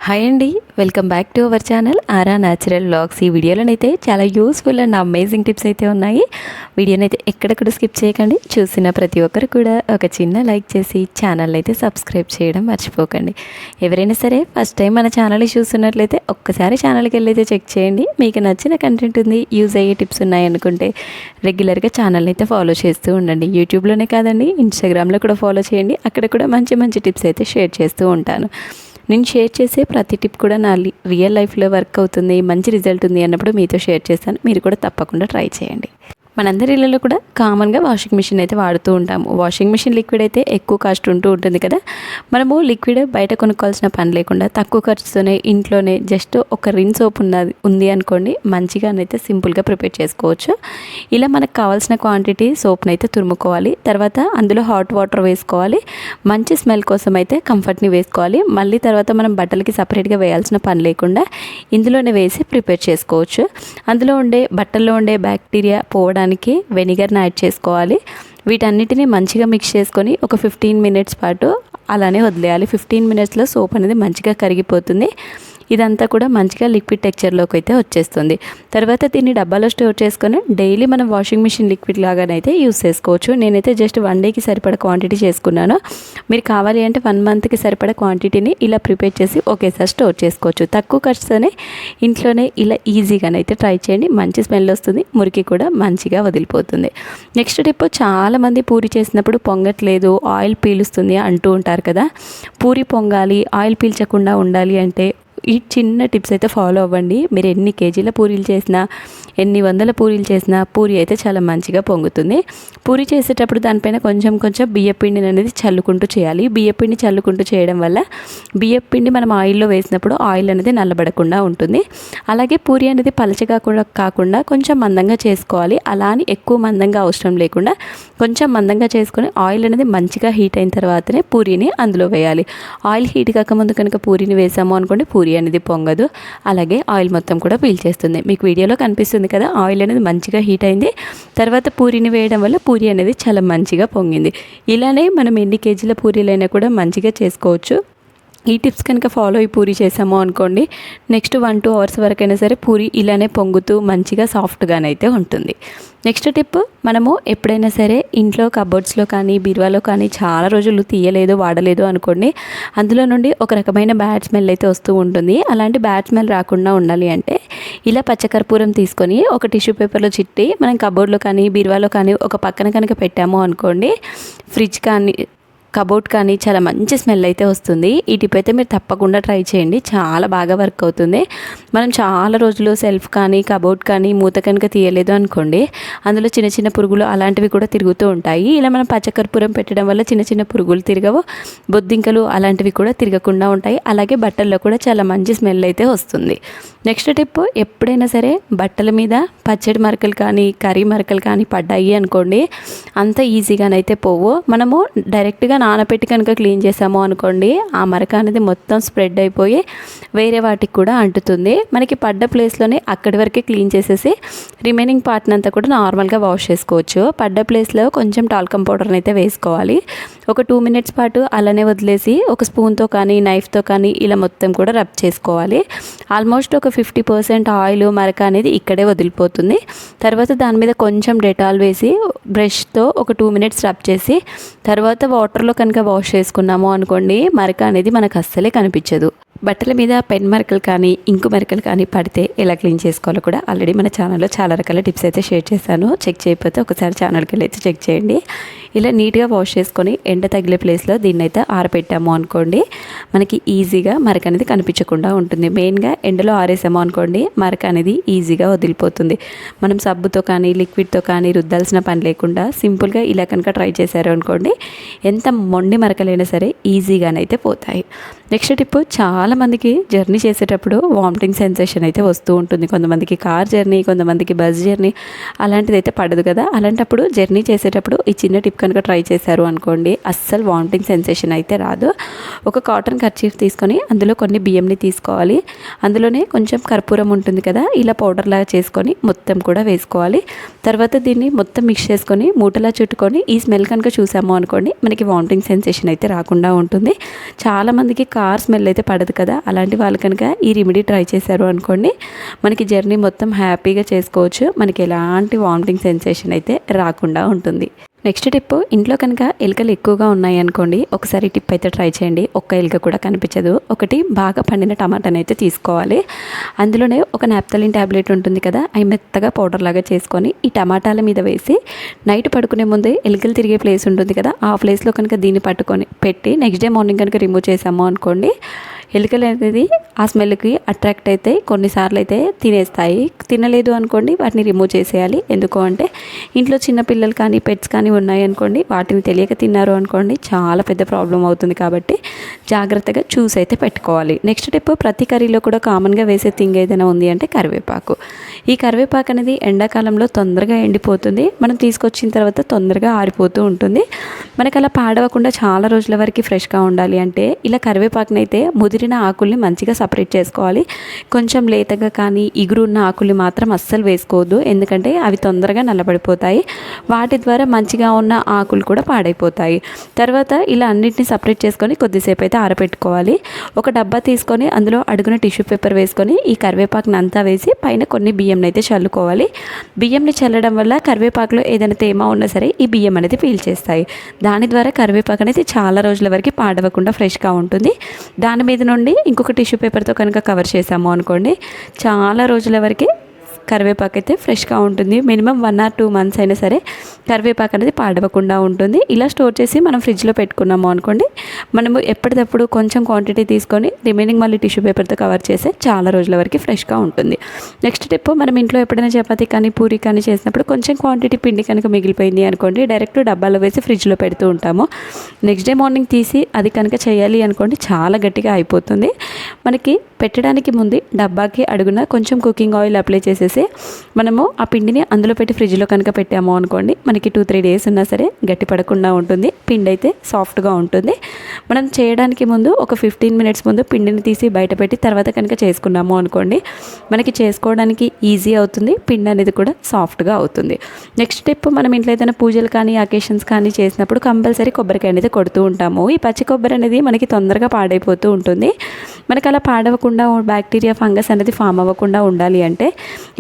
Hi అండి, welcome back to our channel aura natural vlogs. ఈ వీడియోలోనైతే చాలా యూస్ఫుల్ అండ్ అమేజింగ్ టిప్స్ అయితే ఉన్నాయి. వీడియోనైతే ఎక్కడెక్కడ స్కిప్ చేయకండి. చూసిన ప్రతి ఒక్కరు కూడా ఒక చిన్న లైక్ చేసి ఛానల్ అయితే సబ్స్క్రైబ్ చేయడం మర్చిపోకండి. ఎవరైనా సరే ఫస్ట్ టైం మన ఛానల్ని చూస్తున్నట్లయితే ఒక్కసారి ఛానల్కి వెళ్ళి అయితే చెక్ చేయండి. మీకు నచ్చిన కంటెంట్ ఉంది, యూజ్ అయ్యే టిప్స్ ఉన్నాయి అనుకుంటే రెగ్యులర్గా ఛానల్ని అయితే ఫాలో చేస్తూ ఉండండి. యూట్యూబ్లోనే కాదండి, ఇన్స్టాగ్రామ్లో కూడా ఫాలో చేయండి. అక్కడ కూడా మంచి మంచి టిప్స్ అయితే షేర్ చేస్తూ ఉంటాను. నేను షేర్ చేసే ప్రతి టిప్ కూడా నా రియల్ లైఫ్లో వర్క్ అవుతుంది, మంచి రిజల్ట్ ఉంది అన్నప్పుడు మీతో షేర్ చేస్తాను. మీరు కూడా తప్పకుండా ట్రై చేయండి. మనందరి ఇళ్ళలో కూడా కామన్గా వాషింగ్ మిషన్ అయితే వాడుతూ ఉంటాము. వాషింగ్ మిషన్ లిక్విడ్ అయితే ఎక్కువ కాస్ట్ ఉంటుంది కదా. మనము లిక్విడ్ బయట కొనుక్కోవాల్సిన పని లేకుండా తక్కువ ఖర్చుతోనే ఇంట్లోనే జస్ట్ ఒక రిన్ సోప్ ఉంది అనుకోండి, మంచిగానైతే సింపుల్గా ప్రిపేర్ చేసుకోవచ్చు. ఇలా మనకు కావాల్సిన క్వాంటిటీ సోప్ని అయితే తురుముకోవాలి. తర్వాత అందులో హాట్ వాటర్ వేసుకోవాలి. మంచి స్మెల్ కోసం అయితే కంఫర్ట్ని వేసుకోవాలి. మళ్ళీ తర్వాత మనం బట్టలకి సపరేట్గా వేయాల్సిన పని లేకుండా ఇందులోనే వేసి ప్రిపేర్ చేసుకోవచ్చు. అందులో బట్టల్లో ఉండే బ్యాక్టీరియా పోవడానికి వెనిగర్ని యాడ్ చేసుకోవాలి. వీటన్నిటిని మంచిగా మిక్స్ చేసుకొని ఒక 15 మినిట్స్ పాటు అలానే వదిలేయాలి. 15 మినిట్స్లో సోప్ అనేది మంచిగా కరిగిపోతుంది. ఇదంతా కూడా మంచిగా లిక్విడ్ టెక్చర్లోకి అయితే వచ్చేస్తుంది. తర్వాత దీన్ని డబ్బాలో స్టోర్ చేసుకొని డైలీ మనం వాషింగ్ మిషన్ లిక్విడ్ లాగానైతే యూస్ చేసుకోవచ్చు. నేనైతే జస్ట్ 1 డేకి సరిపడా క్వాంటిటీ చేసుకున్నాను. మీరు కావాలి అంటే 1 మంత్కి సరిపడా క్వాంటిటీని ఇలా ప్రిపేర్ చేసి ఒకేసారి స్టోర్ చేసుకోవచ్చు. తక్కువ ఖర్చుతోనే ఇంట్లోనే ఇలా ఈజీగానైతే ట్రై చేయండి. మంచి స్మెల్ వస్తుంది, మురికి కూడా మంచిగా వదిలిపోతుంది. నెక్స్ట్ టిప్, చాలామంది పూరి చేసినప్పుడు పొంగట్లేదు, ఆయిల్ పీలుస్తుంది అంటూ ఉంటారు కదా. పూరి పొంగాలి, ఆయిల్ పీల్చకుండా ఉండాలి అంటే ఈ చిన్న టిప్స్ అయితే ఫాలో అవ్వండి. మీరు ఎన్ని కేజీల పూరీలు చేసినా, ఎన్ని వందల పూరీలు చేసినా పూరి అయితే చాలా మంచిగా పొంగుతుంది. పూరి చేసేటప్పుడు దానిపైన కొంచెం బియ్యపిండిని అనేది చల్లుకుంటూ చేయాలి. బియ్యపిండి చల్లుకుంటూ చేయడం వల్ల బియ్యపిండి మనం ఆయిల్లో వేసినప్పుడు ఆయిల్ అనేది నల్లబడకుండా ఉంటుంది. అలాగే పూరి అనేది పలచగా కూడా కాకుండా కొంచెం మందంగా చేసుకోవాలి. అలా అని ఎక్కువ మందంగా అవసరం లేకుండా కొంచెం మందంగా చేసుకొని ఆయిల్ అనేది మంచిగా హీట్ అయిన తర్వాతనే పూరీని అందులో వేయాలి. ఆయిల్ హీట్ కాకముందు కనుక పూరీని వేసాము అనుకోండి, పూరి అనేది పొంగదు. అలాగే ఆయిల్ మొత్తం కూడా పీల్చేస్తుంది. మీకు వీడియోలో కనిపిస్తుంది కదా, ఆయిల్ అనేది మంచిగా హీట్ అయింది. తర్వాత పూరీని వేయడం వల్ల పూరి అనేది చాలా మంచిగా పొంగింది. ఇలానే మనం ఎన్ని కేజీల పూరీలైనా కూడా మంచిగా చేసుకోవచ్చు. ఈ టిప్స్ కనుక ఫాలో అయ్యి పూరి చేసాము అనుకోండి, నెక్స్ట్ 1-2 అవర్స్ వరకైనా సరే పూరి ఇలానే పొంగుతూ మంచిగా సాఫ్ట్గానైతే ఉంటుంది. నెక్స్ట్ టిప్, మనము ఎప్పుడైనా సరే ఇంట్లో కబోర్డ్స్లో కానీ బీరువాలో కానీ చాలా రోజులు తీయలేదు, వాడలేదు అనుకోండి, అందులో నుండి ఒక రకమైన బ్యాడ్ స్మెల్ అయితే వస్తూ ఉంటుంది. అలాంటి బ్యాడ్ స్మెల్ రాకుండా ఉండాలి అంటే ఇలా పచ్చకర్పూరం తీసుకొని ఒక టిష్యూ పేపర్లో చిట్టి మనం కబోర్డ్లో కానీ బీరువాలో కానీ ఒక పక్కన కనుక పెట్టాము అనుకోండి, ఫ్రిడ్జ్ కానీ కబోర్డ్ కానీ చాలా మంచి స్మెల్ అయితే వస్తుంది. ఈ టిప్ అయితే మీరు తప్పకుండా ట్రై చేయండి, చాలా బాగా వర్క్ అవుతుంది. మనం చాలా రోజులు సెల్ఫ్ కానీ కబోర్డ్ కానీ మూత కనుక తీయలేదు అనుకోండి, అందులో చిన్న చిన్న పురుగులు అలాంటివి కూడా తిరుగుతూ ఉంటాయి. ఇలా మనం పచ్చకర్పూరం పెట్టడం వల్ల చిన్న చిన్న పురుగులు తిరగవు, బొద్దింకలు అలాంటివి కూడా తిరగకుండా ఉంటాయి. అలాగే బట్టల్లో కూడా చాలా మంచి స్మెల్ అయితే వస్తుంది. నెక్స్ట్ టిప్, ఎప్పుడైనా సరే బట్టల మీద పచ్చడి మరకలు కానీ కర్రీ మరకలు కానీ పడ్డాయి అనుకోండి, అంత ఈజీగానైతే పోవు. మనము డైరెక్ట్గా నానబెట్టి కనుక క్లీన్ చేసాము అనుకోండి, ఆ మరక అనేది మొత్తం స్ప్రెడ్ అయిపోయి వేరే వాటికి కూడా అంటుతుంది. మనకి పడ్డ ప్లేస్లోనే అక్కడి వరకే క్లీన్ చేసేసి రిమైనింగ్ పార్ట్ని అంతా కూడా నార్మల్గా వాష్ చేసుకోవచ్చు. పడ్డ ప్లేస్లో కొంచెం టాల్కమ్ పౌడర్ని అయితే వేసుకోవాలి. ఒక 2 మినిట్స్ పాటు అలానే వదిలేసి ఒక స్పూన్తో కానీ నైఫ్తో కానీ ఇలా మొత్తం కూడా రబ్ చేసుకోవాలి. ఆల్మోస్ట్ ఒక 50% ఆయిల్ మరక అనేది ఇక్కడే వదిలిపోతుంది. తర్వాత దాని మీద కొంచెం డెటాల్ వేసి బ్రష్తో ఒక 2 మినిట్స్ రబ్ చేసి తర్వాత వాటర్లో కనుక వాష్ చేసుకున్నాము అనుకోండి, మరక అనేది మనకు అస్సలే కనిపించదు. బట్టల మీద పెన్ మరకలు కానీ ఇంకు మరకలు కానీ పడితే ఎలా క్లీన్ చేసుకోవాలో కూడా ఆల్రెడీ మన ఛానల్లో చాలా రకాల టిప్స్ అయితే షేర్ చేశాను. చెక్ చేయకపోతే ఒకసారి ఛానల్కి వెళ్ళి అయితే చెక్ చేయండి. ఇలా నీట్గా వాష్ చేసుకొని ఎండ తగిలే ప్లేస్లో దీన్ని అయితే ఆరబెట్టాము అనుకోండి, మనకి ఈజీగా మరక అనేది కనిపించకుండా ఉంటుంది. మెయిన్గా ఎండలో ఆరేసాము అనుకోండి, మరక అనేది ఈజీగా వదిలిపోతుంది. మనం సబ్బుతో కానీ లిక్విడ్తో కానీ రుద్దాల్సిన పని లేకుండా సింపుల్గా ఇలా కనుక ట్రై చేశారు అనుకోండి, ఎంత మొండి మరకలైనా సరే ఈజీగానైతే పోతాయి. నెక్స్ట్ టిప్, చాలామందికి జర్నీ చేసేటప్పుడు వామిటింగ్ సెన్సేషన్ అయితే వస్తూ ఉంటుంది. కొంతమందికి కార్ జర్నీ, కొంతమందికి బస్ జర్నీ అలాంటిది అయితే పడదు కదా. అలాంటప్పుడు జర్నీ చేసేటప్పుడు ఈ చిన్న టిప్ కనుక ట్రై చేశారు అనుకోండి, అస్సలు వామిటింగ్ సెన్సేషన్ అయితే రాదు. ఒక కాటన్ కర్చీఫ్ తీసుకొని అందులో కొన్ని బియ్యంని తీసుకోవాలి. అందులోనే కొంచెం కర్పూరం ఉంటుంది కదా, ఇలా పౌడర్ లాగా చేసుకొని మొత్తం కూడా వేసుకోవాలి. తర్వాత దీన్ని మొత్తం మిక్స్ చేసుకొని మూటలా చుట్టుకొని ఈ స్మెల్ కనుక చూసాము అనుకోండి, మనకి వామిటింగ్ సెన్సేషన్ అయితే రాకుండా ఉంటుంది. చాలామందికి కార్ స్మెల్ అయితే పడదు కదా, అలాంటి వాళ్ళు కనుక ఈ రెమెడీ ట్రై చేశారు అనుకోండి, మనకి జర్నీ మొత్తం హ్యాపీగా చేసుకోవచ్చు. మనకి ఎలాంటి వామిటింగ్ సెన్సేషన్ అయితే రాకుండా ఉంటుంది. నెక్స్ట్ టిప్, ఇంట్లో కనుక ఎలుకలు ఎక్కువగా ఉన్నాయి అనుకోండి, ఒకసారి టిప్ అయితే ట్రై చేయండి. ఒక్క ఎలుక కూడా కనిపించదు. ఒకటి బాగా పండిన టమాటాని అయితే తీసుకోవాలి. అందులోనే ఒక నాప్థలిన్ ట్యాబ్లెట్ ఉంటుంది కదా, అవి మెత్తగా పౌడర్ లాగా చేసుకొని ఈ టమాటాల మీద వేసి నైట్ పడుకునే ముందే ఎలుకలు తిరిగే ప్లేస్ ఉంటుంది కదా, ఆ ప్లేస్లో కనుక దీన్ని పట్టుకొని పెట్టి నెక్స్ట్ డే మార్నింగ్ కనుక రిమూవ్ చేసాము అనుకోండి, ఎలుకలు అనేది ఆ స్మెల్కి అట్రాక్ట్ అయితే కొన్నిసార్లు అయితే తినేస్తాయి. తినలేదు అనుకోండి, వాటిని రిమూవ్ చేసేయాలి. ఎందుకు అంటే ఇంట్లో చిన్నపిల్లలు కానీ పెట్స్ కానీ ఉన్నాయి అనుకోండి, వాటిని తెలియక తిన్నారు అనుకోండి, చాలా పెద్ద ప్రాబ్లం అవుతుంది. కాబట్టి జాగ్రత్తగా చూసి అయితే పెట్టుకోవాలి. నెక్స్ట్ టిప్, ప్రతి కర్రీలో కూడా కామన్గా వేసే థింగ్ ఏదైనా ఉంది అంటే కరివేపాకు. ఈ కరివేపాకు అనేది ఎండాకాలంలో తొందరగా ఎండిపోతుంది. మనం తీసుకొచ్చిన తర్వాత తొందరగా ఆరిపోతూ ఉంటుంది. మనకు అలా పాడవకుండా చాలా రోజుల వరకు ఫ్రెష్గా ఉండాలి అంటే ఇలా కరివేపాకుని అయితే ముదిరిన ఆకుల్ని మంచిగా సపరేట్ చేసుకోవాలి. కొంచెం లేతగా కానీ ఇగురు ఉన్న ఆకుల్ని మాత్రం అస్సలు వేసుకోవద్దు, ఎందుకంటే అవి తొందరగా నల్లబడిపోతాయి. వాటి ద్వారా మంచిగా ఉన్న ఆకులు కూడా పాడైపోతాయి. తర్వాత ఇలా అన్నింటినీ సపరేట్ చేసుకొని కొద్దిసేపు అయితే ఆరబెట్టుకోవాలి. ఒక డబ్బా తీసుకొని అందులో అడుగున టిష్యూ పేపర్ వేసుకొని ఈ కరివేపాకుని అంతా వేసి పైన కొన్ని బియ్యం అయితే చల్లుకోవాలి. బియ్యంని చల్లడం వల్ల కరివేపాకులో ఏదైనా తేమ ఉన్నా సరే ఈ బియ్యం అనేది పీల్చేస్తాయి. దాని ద్వారా కరివేపాకు అనేది చాలా రోజుల వరకు పాడవకుండా ఫ్రెష్గా ఉంటుంది. దాని మీద నుండి ఇంకొక టిష్యూ పేపర్తో కనుక కవర్ చేసాము అనుకోండి, చాలా రోజుల వరకు కరివేపాకు అయితే ఫ్రెష్గా ఉంటుంది. మినిమం 1 or 2 months అయినా సరే కరివేపాకు అనేది పాడవకుండా ఉంటుంది. ఇలా స్టోర్ చేసి మనం ఫ్రిడ్జ్లో పెట్టుకున్నాము అనుకోండి, మనము ఎప్పటికప్పుడు కొంచెం క్వాంటిటీ తీసుకొని రిమైనింగ్ మళ్ళీ టిష్యూ పేపర్తో కవర్ చేస్తే చాలా రోజుల వరకు ఫ్రెష్గా ఉంటుంది. నెక్స్ట్ టిప్, మనం ఇంట్లో ఎప్పుడైనా చపాతీ కానీ పూరి కానీ చేసినప్పుడు కొంచెం క్వాంటిటీ పిండి కనుక మిగిలిపోయింది అనుకోండి, డైరెక్ట్ డబ్బాలో వేసి ఫ్రిడ్జ్లో పెడుతూ ఉంటాము. నెక్స్ట్ డే మార్నింగ్ తీసి అది కనుక చేయాలి అనుకోండి, చాలా గట్టిగా అయిపోతుంది. మనకి పెట్టడానికి ముందు డబ్బాకి అడుగున కొంచెం కుకింగ్ ఆయిల్ అప్లై చేసేసి మనము ఆ పిండిని అందులో పెట్టి ఫ్రిడ్జ్లో కనుక పెట్టాము అనుకోండి, మనకి 2-3 days ఉన్నా సరే గట్టి పడకుండా ఉంటుంది. పిండి అయితే సాఫ్ట్గా ఉంటుంది. మనం చేయడానికి ముందు ఒక 15 minutes ముందు పిండిని తీసి బయట పెట్టి తర్వాత కనుక చేసుకున్నాము అనుకోండి, మనకి చేసుకోవడానికి ఈజీ అవుతుంది. పిండి అనేది కూడా సాఫ్ట్గా అవుతుంది. నెక్స్ట్ టిప్, మనం ఇంట్లో ఏదైనా పూజలు కానీ అకేషన్స్ కానీ చేసినప్పుడు కంపల్సరీ కొబ్బరికాయ అనేది కొడుతూ ఉంటాము. ఈ పచ్చి కొబ్బరి అనేది మనకి తొందరగా పాడైపోతూ ఉంటుంది. మనకి అలా పాడవకుండా బ్యాక్టీరియా ఫంగస్ అనేది ఫామ్ అవ్వకుండా ఉండాలి అంటే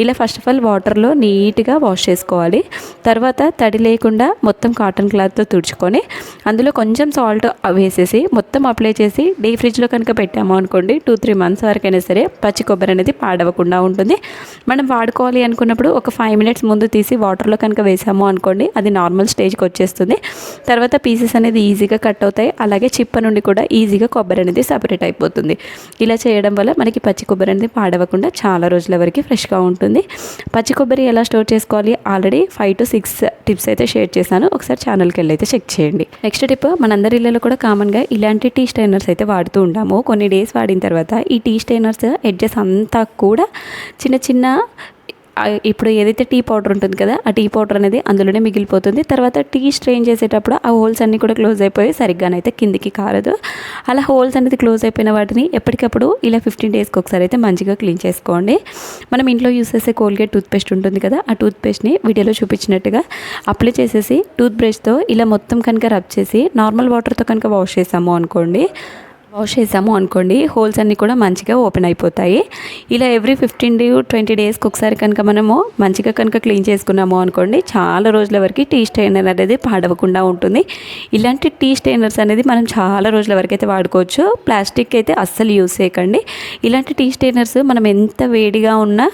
ఇలా ఫస్ట్ ఆఫ్ ఆల్ వాటర్లో నీట్గా వాష్ చేసుకోవాలి. తర్వాత తడి లేకుండా మొత్తం కాటన్ క్లాత్తో తుడుచుకొని అందులో కొంచెం సాల్ట్ వేసేసి మొత్తం అప్లై చేసి డీ ఫ్రిడ్జ్లో కనుక పెట్టాము అనుకోండి, 2-3 months వరకైనా సరే పచ్చి కొబ్బరి అనేది పాడవకుండా ఉంటుంది. మనం వాడుకోవాలి అనుకున్నప్పుడు ఒక 5 minutes ముందు తీసి వాటర్లో కనుక వేసాము అనుకోండి, అది నార్మల్ స్టేజ్కి వచ్చేస్తుంది. తర్వాత పీసెస్ అనేది ఈజీగా కట్ అవుతాయి. అలాగే చిప్ప నుండి కూడా ఈజీగా కొబ్బరి అనేది సపరేట్ అయిపోతుంది. ఇలా చేయడం వల్ల మనకి పచ్చి కొబ్బరి అనేది పాడవకుండా చాలా రోజుల వరకు ఫ్రెష్గా ఉంటుంది. పచ్చి కొబ్బరి ఎలా స్టోర్ చేసుకోవాలి ఆల్రెడీ 5 to 6 టిప్స్ అయితే షేర్ చేశాను. ఒకసారి ఛానల్కి వెళ్ళి అయితే చెక్ చేయండి. నెక్స్ట్ టిప్, మనందరి ఇళ్ళలో కూడా కామన్గా ఇలాంటి టీ స్టైనర్స్ అయితే వాడుతూ ఉంటాము. కొన్ని డేస్ వాడిన తర్వాత ఈ టీ స్టైనర్స్ ఎడ్జెస్ అంతా కూడా చిన్న చిన్న ఇప్పుడు ఏదైతే టీ పౌడర్ ఉంటుంది కదా, ఆ టీ పౌడర్ అనేది అందులోనే మిగిలిపోతుంది. తర్వాత టీ స్ట్రెయిన్ చేసేటప్పుడు ఆ హోల్స్ అన్నీ కూడా క్లోజ్ అయిపోయి సరిగ్గానైతే కిందికి కారదు. అలా హోల్స్ అనేది క్లోజ్ అయిపోయిన వాటిని ఎప్పటికప్పుడు ఇలా 15 daysకి ఒకసారి అయితే మంచిగా క్లీన్ చేసుకోండి. మనం ఇంట్లో యూస్ చేసే కోల్గేట్ టూత్పేస్ట్ ఉంటుంది కదా, ఆ టూత్పేస్ట్ని వీడియోలో చూపించినట్టుగా అప్లై చేసేసి టూత్ బ్రష్తో ఇలా మొత్తం కనుక రబ్ చేసి నార్మల్ వాటర్తో కనుక వాష్ చేసాము అనుకోండి, హోల్స్ అన్నీ కూడా మంచిగా ఓపెన్ అయిపోతాయి. ఇలా ఎవ్రీ 15 to 20 daysకి ఒకసారి కనుక మనము మంచిగా కనుక క్లీన్ చేసుకున్నాము అనుకోండి, చాలా రోజుల వరకు టీ స్టైనర్ అనేది పాడవకుండా ఉంటుంది. ఇలాంటి టీ స్టైనర్స్ అనేది మనం చాలా రోజుల వరకు అయితే వాడుకోవచ్చు. ప్లాస్టిక్ అయితే అస్సలు యూస్ చేయకండి. ఇలాంటి టీ స్టైనర్స్ మనం ఎంత వేడిగా ఉన్న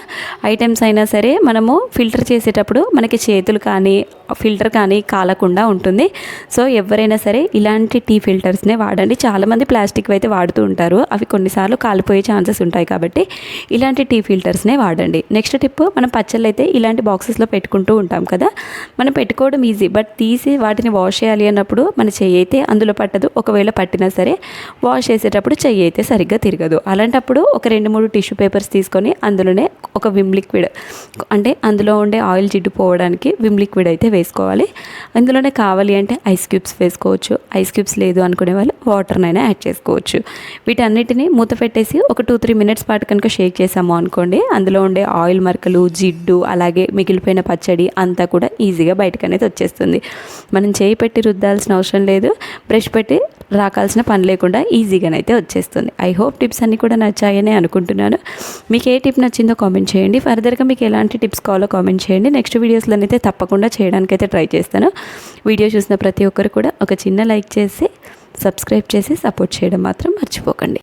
ఐటమ్స్ అయినా సరే మనము ఫిల్టర్ చేసేటప్పుడు మనకి చేతులు కానీ ఫిల్టర్ కానీ కాలకుండా ఉంటుంది. సో ఎవరైనా సరే ఇలాంటి టీ ఫిల్టర్స్నే వాడండి. చాలామంది ప్లాస్టిక్ ప్లాస్టిక్ అయితే వాడుతూ ఉంటారు, అవి కొన్నిసార్లు కాలిపోయే ఛాన్సెస్ ఉంటాయి. కాబట్టి ఇలాంటి టీ ఫిల్టర్స్నే వాడండి. నెక్స్ట్ టిప్, మనం పచ్చళ్ళు అయితే ఇలాంటి బాక్సెస్లో పెట్టుకుంటూ ఉంటాం కదా, మనం పెట్టుకోవడం ఈజీ, బట్ తీసి వాటిని వాష్ చేయాలి అన్నప్పుడు మన చెయ్యి అయితే అందులో పట్టదు. ఒకవేళ పట్టినా సరే వాష్ చేసేటప్పుడు చెయ్యి అయితే సరిగ్గా తిరగదు. అలాంటప్పుడు ఒక 2-3 టిష్యూ పేపర్స్ తీసుకొని అందులోనే ఒక విమ్ లిక్విడ్, అంటే అందులో ఉండే ఆయిల్ జిడ్డు పోవడానికి విమ్ లిక్విడ్ అయితే వేసుకోవాలి. అందులోనే కావాలి అంటే ఐస్ క్యూబ్స్ వేసుకోవచ్చు. ఐస్ క్యూబ్స్ లేదు అనుకునే వాళ్ళు వాటర్నైనా యాడ్ చేసుకోవచ్చు. వీటన్నిటిని మూత పెట్టేసి ఒక 2-3 మినిట్స్ పాటు కనుక షేక్ చేసాము అనుకోండి, అందులో ఉండే ఆయిల్ మరకలు, జిడ్డు, అలాగే మిగిలిపోయిన పచ్చడి అంతా కూడా ఈజీగా బయటకు అనేది వచ్చేస్తుంది. మనం చేయి పెట్టి రుద్దాల్సిన అవసరం లేదు, బ్రష్ పెట్టి రాకాల్సిన పని లేకుండా ఈజీగానైతే వచ్చేస్తుంది. ఐ హోప్ టిప్స్ అన్నీ కూడా నచ్చాయని అనుకుంటున్నాను. మీకు ఏ టిప్ నచ్చిందో కామెంట్ చేయండి. ఫర్దర్గా మీకు ఎలాంటి టిప్స్ కావాలో కామెంట్ చేయండి. నెక్స్ట్ వీడియోస్లోనైతే తప్పకుండా చేయడానికైతే ట్రై చేస్తాను. వీడియో చూసిన ప్రతి ఒక్కరు కూడా ఒక చిన్న లైక్ చేసి సబ్స్క్రైబ్ చేసి సపోర్ట్ చేయడం మాత్రం మర్చిపోకండి.